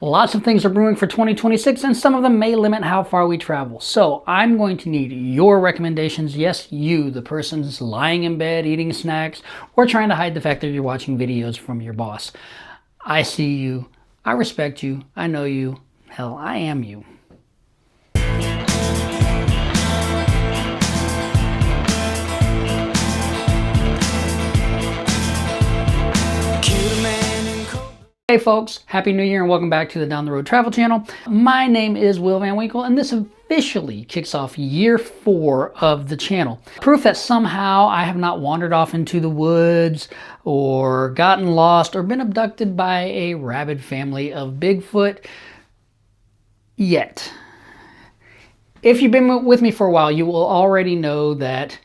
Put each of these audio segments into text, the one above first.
Lots of things are brewing for 2026, and some of them may limit how far we travel. So I'm going to need your recommendations. Yes, you, the person's lying in bed, eating snacks, or trying to hide the fact that you're watching videos from your boss. I see you. I respect you. I know you. Hell, I am you. Hey folks, Happy New Year and welcome back to the Down the Road Travel Channel. My name is Will Van Winkle and this officially kicks off year 4 of the channel. Proof that somehow I have not wandered off into the woods or gotten lost or been abducted by a rabid family of Bigfoot yet. If you've been with me for a while, you will already know that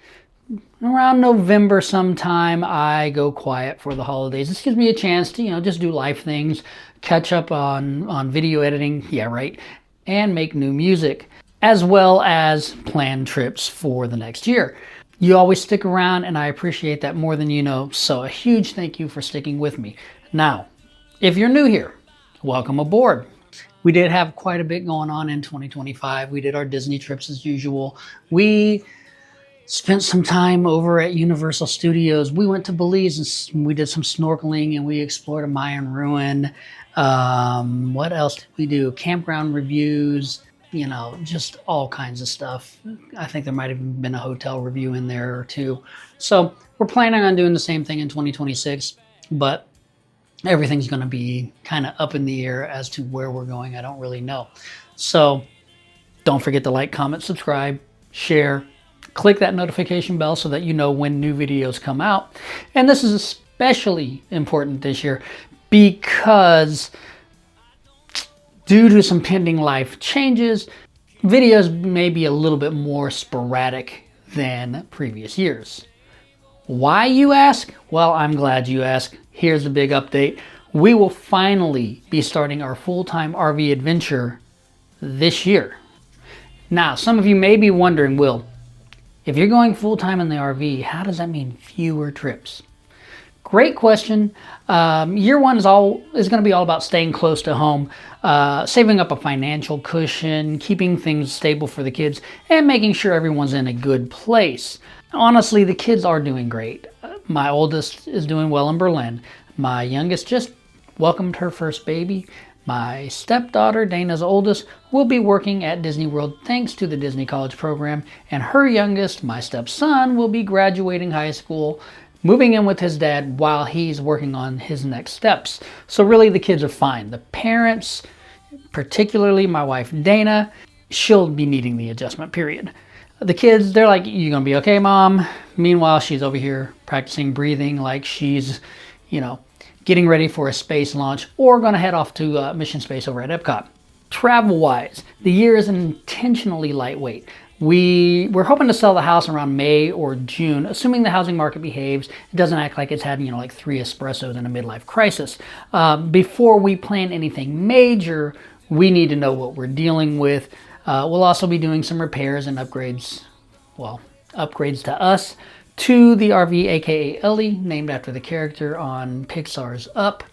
around November sometime I go quiet for the holidays. This gives me a chance to, just do life things, catch up on video editing, yeah right, and make new music, as well as plan trips for the next year. You always stick around and I appreciate that more than you know, so a huge thank you for sticking with me. Now, if you're new here, welcome aboard. We did have quite a bit going on in 2025. We did our Disney trips as usual. We spent some time over at Universal Studios. We went to Belize and we did some snorkeling and we explored a Mayan ruin. What else did we do? Campground reviews, just all kinds of stuff. I think there might have been a hotel review in there or two. So we're planning on doing the same thing in 2026, but everything's going to be kind of up in the air as to where we're going. I don't really know. So don't forget to like, comment, subscribe, share. Click that notification bell so that you know when new videos come out. And this is especially important this year because due to some pending life changes, videos may be a little bit more sporadic than previous years. Why, you ask? Well, I'm glad you asked. Here's the big update. We will finally be starting our full-time RV adventure this year. Now, some of you may be wondering, Will, if you're going full-time in the RV, how does that mean fewer trips? Great question. Year one is going to be all about staying close to home, saving up a financial cushion, keeping things stable for the kids, and making sure everyone's in a good place. Honestly, the kids are doing great. My oldest is doing well in Berlin. My youngest just welcomed her first baby. My stepdaughter, Dana's oldest, will be working at Disney World thanks to the Disney College program, and her youngest, my stepson, will be graduating high school, moving in with his dad while he's working on his next steps. So really the kids are fine. The parents, particularly my wife Dana, she'll be needing the adjustment period. The kids, they're like, "You gonna be okay, Mom?" Meanwhile, she's over here practicing breathing like she's, getting ready for a space launch or going to head off to Mission Space over at Epcot. Travel-wise, the year is intentionally lightweight. We're hoping to sell the house around May or June, assuming the housing market behaves. It doesn't act like it's had, like 3 espressos in a midlife crisis. Before we plan anything major, we need to know what we're dealing with. We'll also be doing some repairs and upgrades, upgrades to us, to the RV, aka Ellie, named after the character on Pixar's Up.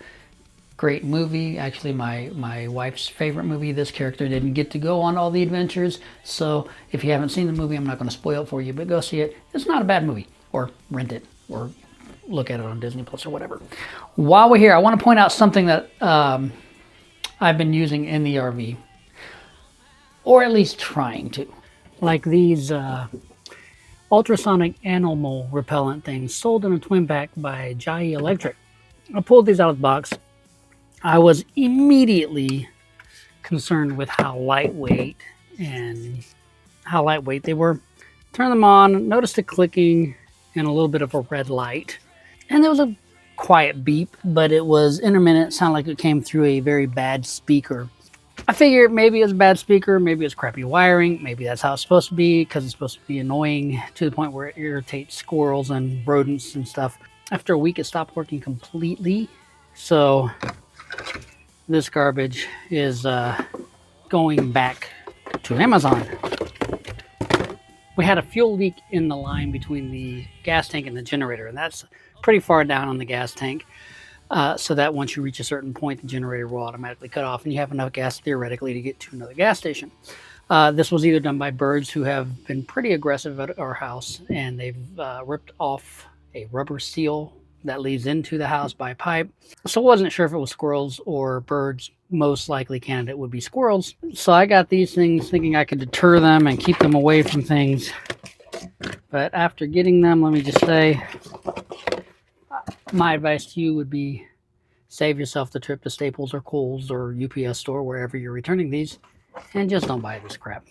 Great movie, actually my wife's favorite movie. This character didn't get to go on all the adventures, so if you haven't seen the movie, I'm not going to spoil it for you, but go see it. It's not a bad movie, or rent it, or look at it on Disney Plus or whatever. While we're here, I want to point out something that I've been using in the RV, or at least trying to, like these UtlraSonic animal repellent things sold in a twin pack by JahyElec. I pulled these out of the box. I was immediately concerned with how lightweight they were. Turned them on, noticed a clicking and a little bit of a red light. And there was a quiet beep, but it was intermittent. It sounded like it came through a very bad speaker. I figured maybe it was a bad speaker, maybe it's crappy wiring, maybe that's how it's supposed to be because it's supposed to be annoying to the point where it irritates squirrels and rodents and stuff. After a week, it stopped working completely. So this garbage is going back to Amazon. We had a fuel leak in the line between the gas tank and the generator, and that's pretty far down on the gas tank. so that once you reach a certain point, the generator will automatically cut off and you have enough gas theoretically to get to another gas station. This was either done by birds who have been pretty aggressive at our house, and they've ripped off a rubber seal that leads into the house by pipe. So I wasn't sure if it was squirrels or birds. Most likely candidate would be squirrels. So I got these things thinking I could deter them and keep them away from things. But after getting them, let me just say, my advice to you would be save yourself the trip to Staples or Kohl's or UPS store, wherever you're returning these, and just don't buy this crap.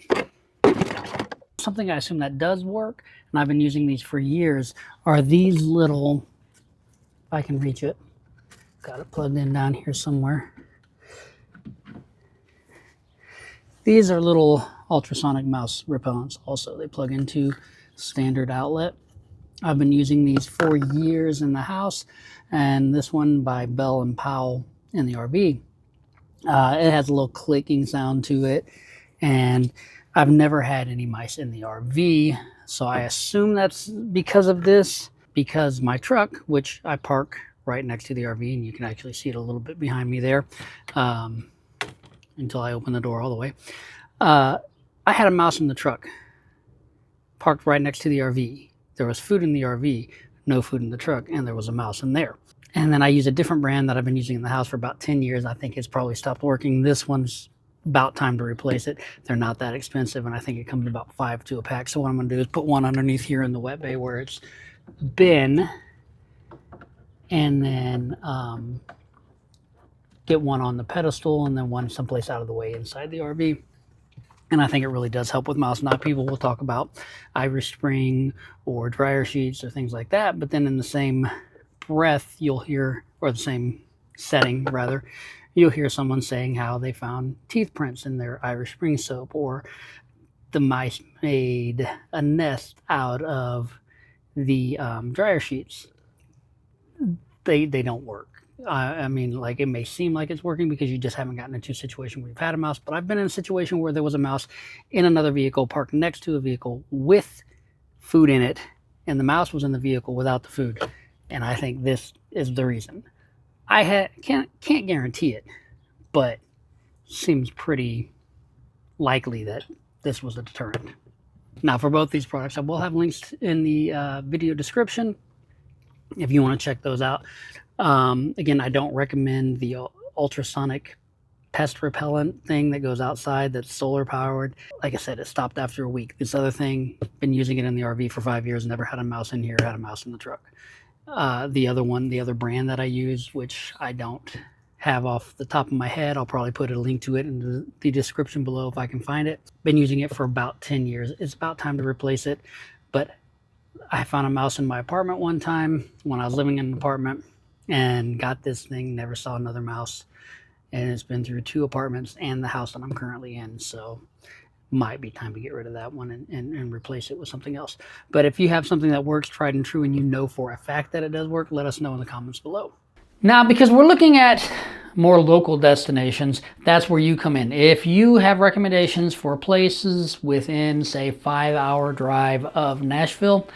Something I assume that does work, and I've been using these for years, are these little, if I can reach it, got it plugged in down here somewhere. These are little UtlraSonic mouse repellents also. They plug into standard outlet. I've been using these for years in the house, and this one by Bell and Powell in the RV. It has a little clicking sound to it, and I've never had any mice in the RV, so I assume that's because of this, because my truck, which I park right next to the RV, and you can actually see it a little bit behind me there, until I open the door all the way. I had a mouse in the truck, parked right next to the RV. There was food in the RV, no food in the truck, and there was a mouse in there. And then I use a different brand that I've been using in the house for about 10 years. I think it's probably stopped working. This one's about time to replace it. They're not that expensive, and I think it comes about 5 to a pack. So what I'm going to do is put one underneath here in the wet bay where it's been, and then get one on the pedestal, and then one someplace out of the way inside the RV. And I think it really does help with mouse. Now, people will talk about Irish Spring or dryer sheets or things like that, but then in the same breath, you'll hear, or the same setting rather, you'll hear someone saying how they found teeth prints in their Irish Spring soap, or the mice made a nest out of the dryer sheets. They don't work. I mean, like, it may seem like it's working because you just haven't gotten into a situation where you've had a mouse, but I've been in a situation where there was a mouse in another vehicle parked next to a vehicle with food in it, and the mouse was in the vehicle without the food. And I think this is the reason. I can't guarantee it, but seems pretty likely that this was a deterrent. Now, for both these products, I will have links in the video description if you want to check those out. Again, I don't recommend the UtlraSonic Pest repellent thing that goes outside that's solar powered. Like I said, it stopped after a week. This other thing, been using it in the RV for 5 years, never had a mouse in here, had a mouse in the truck. The other brand that I use, which I don't have off the top of my head, I'll probably put a link to it in the description below if I can find it. Been using it for about 10 years. It's about time to replace it. But I found a mouse in my apartment one time when I was living in an apartment, and got this thing, never saw another mouse, and it's been through 2 apartments and the house that I'm currently in, so might be time to get rid of that one and replace it with something else. But if you have something that works tried and true and you know for a fact that it does work, let us know in the comments below. Now, because we're looking at more local destinations, that's where you come in. If you have recommendations for places within, say, 5-hour drive of Nashville,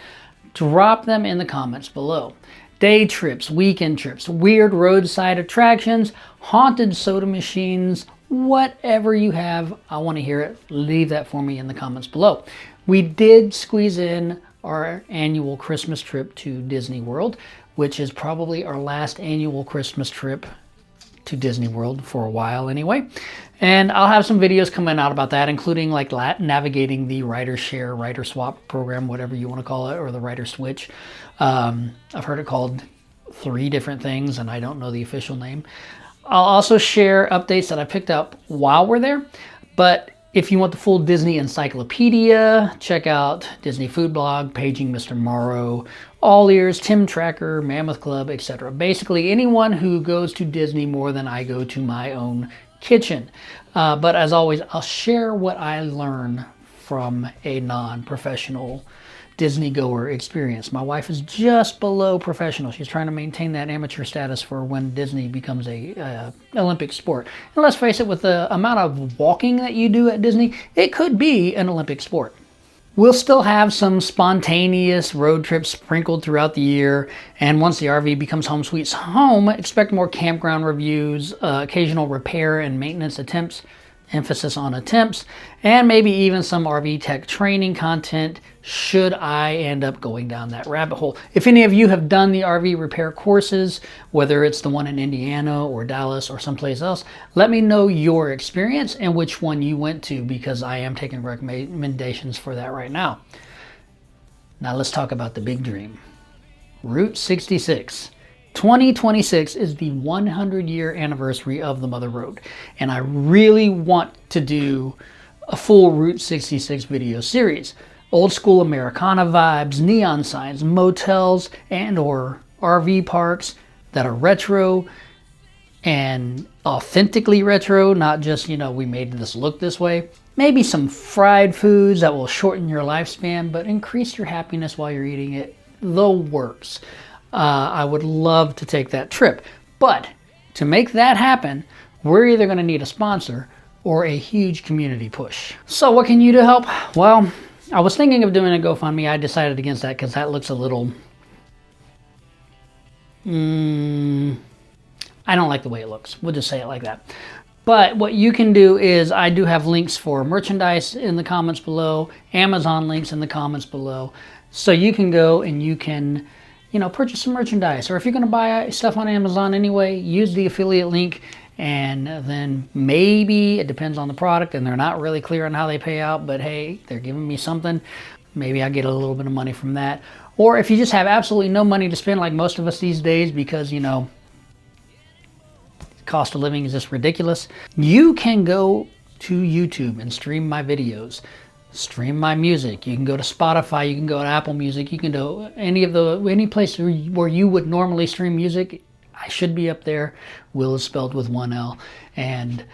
drop them in the comments below. Day trips, weekend trips, weird roadside attractions, haunted soda machines, whatever you have, I want to hear it. Leave that for me in the comments below. We did squeeze in our annual Christmas trip to Disney World, which is probably our last annual Christmas trip to Disney World for a while anyway. And I'll have some videos coming out about that, including like navigating the Rider Share, Rider Swap program, whatever you want to call it, or the Rider Switch. I've heard it called 3 different things, and I don't know the official name. I'll also share updates that I picked up while we're there. But if you want the full Disney encyclopedia, check out Disney Food Blog, Paging Mr. Morrow, All Ears, Tim Tracker, Mammoth Club, etc. Basically, anyone who goes to Disney more than I go to my own kitchen. But as always, I'll share what I learn from a non-professional Disney goer experience. My wife is just below professional. She's trying to maintain that amateur status for when Disney becomes a Olympic sport. And let's face it, with the amount of walking that you do at Disney, it could be an Olympic sport. We'll still have some spontaneous road trips sprinkled throughout the year, and once the RV becomes home sweet home, expect more campground reviews, occasional repair and maintenance attempts, emphasis on attempts, and maybe even some RV tech training content should I end up going down that rabbit hole. If any of you have done the RV repair courses, whether it's the one in Indiana or Dallas or someplace else, let me know your experience and which one you went to, because I am taking recommendations for that right now. Now let's talk about the big dream. Route 66. 2026 is the 100-year anniversary of the Mother Road, and I really want to do a full Route 66 video series. Old school Americana vibes, neon signs, motels, and or RV parks that are retro and authentically retro, not just, you know, we made this look this way. Maybe some fried foods that will shorten your lifespan but increase your happiness while you're eating it. The works. I would love to take that trip, but to make that happen, we're either going to need a sponsor or a huge community push. So what can you do to help? Well, I was thinking of doing a GoFundMe. I decided against that because that looks a little... I don't like the way it looks. We'll just say it like that. But what you can do is, I do have links for merchandise in the comments below, Amazon links in the comments below. So you can go and you can, you know, purchase some merchandise. Or if you're going to buy stuff on Amazon anyway, use the affiliate link, and then maybe, it depends on the product and they're not really clear on how they pay out, but hey, they're giving me something. Maybe I get a little bit of money from that. Or if you just have absolutely no money to spend like most of us these days because, you know, cost of living is just ridiculous, you can go to YouTube and stream my videos, stream my music. You can go to Spotify, you can go to Apple Music, you can do any place where you would normally stream music. I should be up there. Will is spelled with one L, and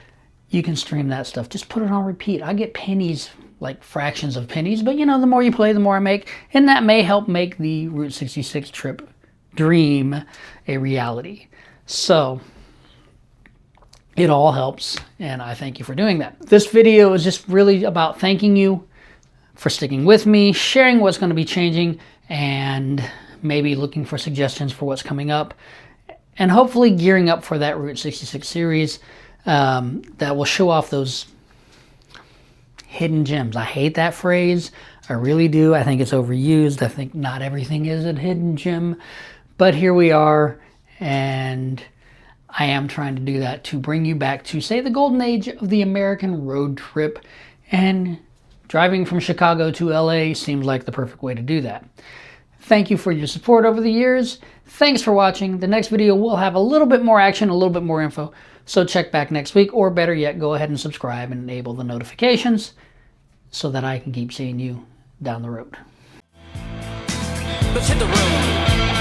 you can stream that stuff. Just put it on repeat. I get pennies, like fractions of pennies, but you know, the more you play, the more I make, and that may help make the Route 66 trip dream a reality. So it all helps, and I thank you for doing that. This video is just really about thanking you for sticking with me, sharing what's going to be changing, and maybe looking for suggestions for what's coming up, and hopefully gearing up for that Route 66 series that will show off those hidden gems. I hate that phrase. I really do. I think it's overused. I think not everything is a hidden gem, but here we are, and I am trying to do that to bring you back to, say, the golden age of the American road trip, and driving from Chicago to LA seems like the perfect way to do that. Thank you for your support over the years. Thanks for watching. The next video will have a little bit more action, a little bit more info, so check back next week, or better yet, go ahead and subscribe and enable the notifications so that I can keep seeing you down the road. Let's hit the road.